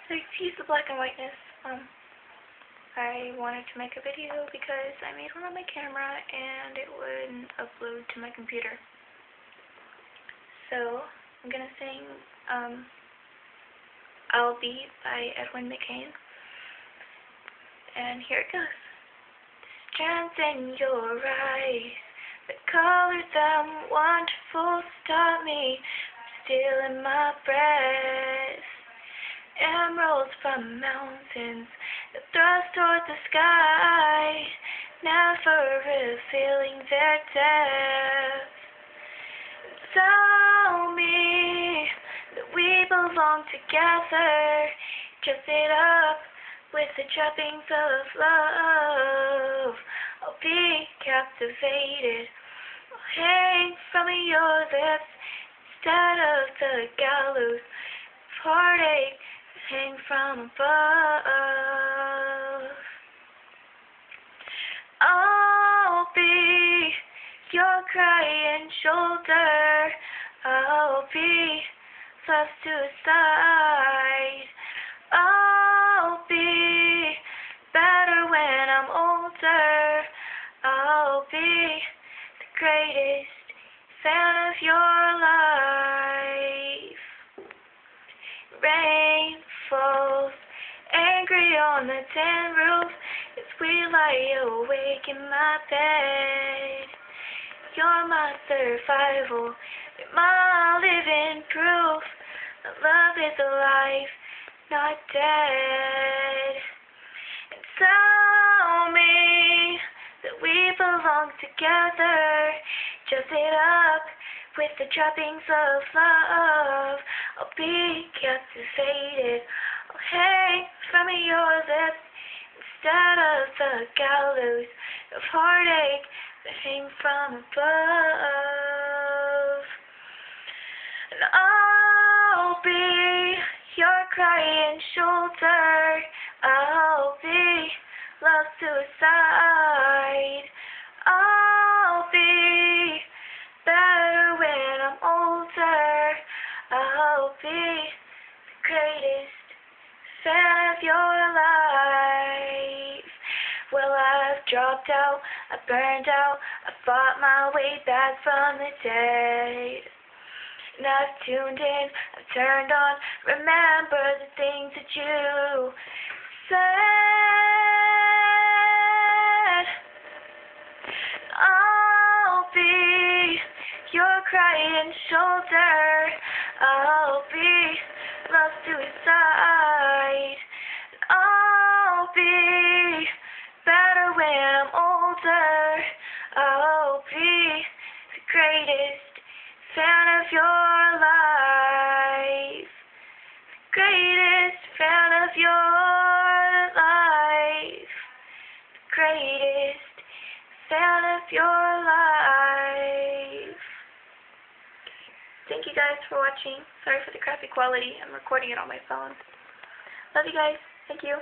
So excuse the black and whiteness. I wanted to make a video because I made one on my camera and it wouldn't upload to my computer. So I'm gonna sing I'll Be by Edwin McCain. And here it goes. Strands in your eyes, the color them wonderful, stop me from stealing my breath. Emeralds from mountains that thrust toward the sky, never revealing their depth. Tell me that we belong together, dress it up with the trappings of love. I'll be captivated, I'll hang from your lips instead of the gallows of heartache that hang from above. I'll be your crying shoulder, I'll be love's suicide. I'll be better when I'm older, I'll be the greatest fan of your life. Rain falls angry on the tin roof as we lie awake in my bed. You're my survival, you're my living proof that love is alive, not dead. And tell me that we belong together, dress it up with the trappings of love. I'll be captivated, I'll hang from your lips instead of the gallows of heartache that hang from above. And I'll be your crying shoulder, I'll be love's suicide. I'll be better when I'm older, I'll be the greatest fan of your life. Well, I've dropped out, I burned out, I fought my way back from the dead. And I've tuned in, I've turned on, remember the things that you said. I'll be your crying shoulder, I'll be love's suicide. I'll be better when I'm older, I'll be the greatest fan of your life, the greatest fan of your life, the greatest fan of your life. Thank you guys for watching. Sorry for the crappy quality. I'm recording it on my phone. Love you guys. Thank you.